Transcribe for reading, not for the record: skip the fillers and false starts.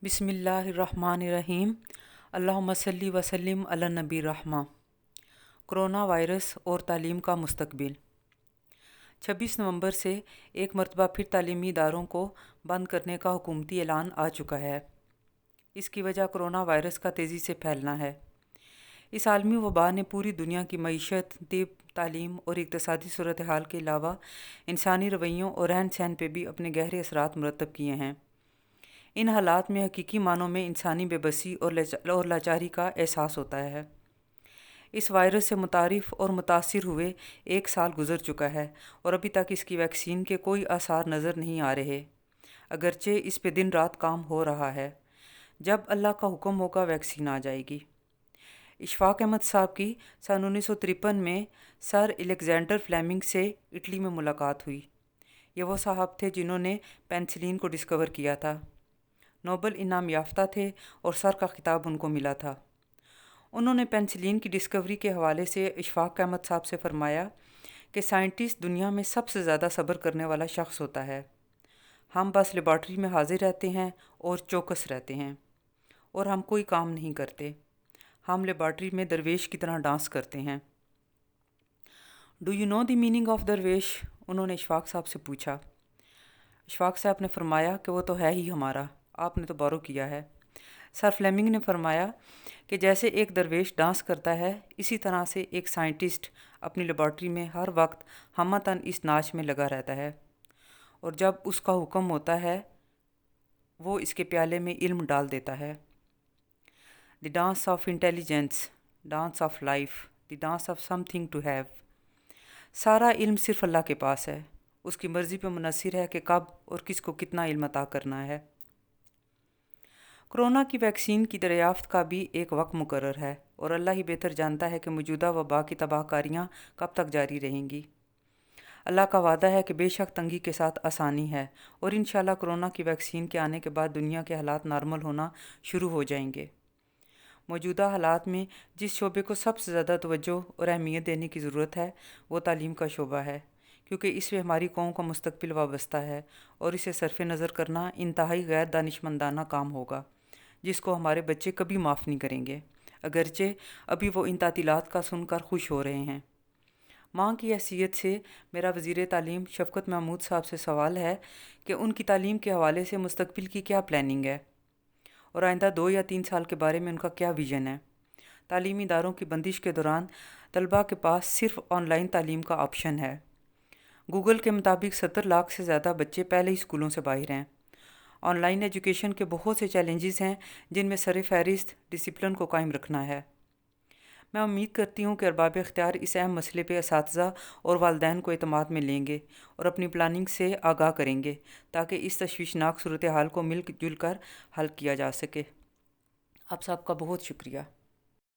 बिस्मिल्लाहिर्रहमानिर्रहीम। अल्लाहुम्मा सल्ली वसल्लिम अला नबी रहमा। कोरोना वायरस और तालीम का मुस्तकबिल। 26 नवंबर से एक मरतबा फिर तालीमी इदारों को बंद करने का हुकूमती ऐलान आ चुका है। इसकी वजह कोरोना वायरस का तेज़ी से फैलना है। इस आलमी वबा ने पूरी दुनिया की मईशत, तिब, तालीम और इक़्तिसादी सूरत हाल के अलावा इंसानी रवैयों और रहन सहन पे भी अपने गहरे असरात मुरतब किए हैं। इन हालात में हकीकी मानों में इंसानी बेबसी और लाचारी का एहसास होता है। इस वायरस से मुतारिफ और मुतासिर हुए 1 साल गुजर चुका है और अभी तक इसकी वैक्सीन के कोई आसार नज़र नहीं आ रहे, अगरचे इस पे दिन रात काम हो रहा है। जब अल्लाह का हुक्म होगा वैक्सीन आ जाएगी। इशफाक अहमद साहब की सन 1953 में सर अलेक्जेंडर फ्लेमिंग से इटली में मुलाकात हुई। ये वो साहब थे जिन्होंने पेनिसिलिन को डिस्कवर किया था। नोबल इनाम याफ्ता थे और सर का खिताब उनको मिला था। उन्होंने पेनिसिलिन की डिस्कवरी के हवाले से इशफाक अहमद साहब से फरमाया कि साइंटिस्ट दुनिया में सबसे ज़्यादा सब्र करने वाला शख्स होता है। हम बस लेबॉर्ट्री में हाजिर रहते हैं और चौकस रहते हैं और हम कोई काम नहीं करते। हम लेबॉर्ट्री में दरवेश की तरह डांस करते हैं। Do you know the meaning of दरवेश? उन्होंने इशफाक साहब से पूछा। इशफाक साहब ने फरमाया कि वो तो है ही हमारा, आपने तो बोरो किया है। सर फ्लेमिंग ने फरमाया कि जैसे एक दरवेश डांस करता है, इसी तरह से एक साइंटिस्ट अपनी लेबॉर्ट्री में हर वक्त हमतन इस नाच में लगा रहता है और जब उसका हुक्म होता है वो इसके प्याले में इल्म डाल देता है। The dance of intelligence, dance of life, the dance of something to have. सारा इल्म सिर्फ अल्लाह के पास है। उसकी मर्ज़ी पे मुनहसर है कि कब और किसको कितना इल्म अता करना है। कोरोना की वैक्सीन की दरियाफ्त का भी एक वक्त मुकर्रर है और अल्लाह ही बेहतर जानता है कि मौजूदा वबा की तबाहकारियाँ कब तक जारी रहेंगी। अल्लाह का वादा है कि बेशक तंगी के साथ आसानी है और इंशाल्लाह कोरोना की वैक्सीन के आने के बाद दुनिया के हालात नॉर्मल होना शुरू हो जाएंगे। मौजूदा हालात में जिस शोबे को सबसे ज़्यादा तवज्जो और अहमियत देने की ज़रूरत है वो तालीम का शोबा है, क्योंकि इससे हमारी कौम का मुस्तकबिल वाबस्ता है और इसे सरफ़ नज़र करना इंतहाई गैर दानिशमंदाना काम होगा जिसको हमारे बच्चे कभी माफ़ नहीं करेंगे, अगरचे अभी वो इन तातीलात का सुनकर खुश हो रहे हैं। माँ की हैसियत से मेरा वज़ीर तालीम शफ़क़त महमूद साहब से सवाल है कि उनकी तालीम के हवाले से मुस्तकबिल की क्या प्लानिंग है और आइंदा 2 या 3 साल के बारे में उनका क्या विज़न है। तालीमी इदारों की बंदिश के दौरान तलबा के पास सिर्फ ऑनलाइन तालीम का ऑप्शन है। गूगल के मुताबिक 70 लाख से ज़्यादा बच्चे पहले ही स्कूलों से बाहर हैं। ऑनलाइन एजुकेशन के बहुत से चैलेंजेस हैं जिनमें सर फहरिस्त डिसिप्लिन को कायम रखना है। मैं उम्मीद करती हूँ कि अरबाब इख्तियार इस अहम मसले पे असातिज़ा और वालिदैन को एतमाद में लेंगे और अपनी प्लानिंग से आगाह करेंगे ताकि इस तशवीशनाक सूरत हाल को मिल जुल कर हल किया जा सके। आप सबका बहुत शुक्रिया।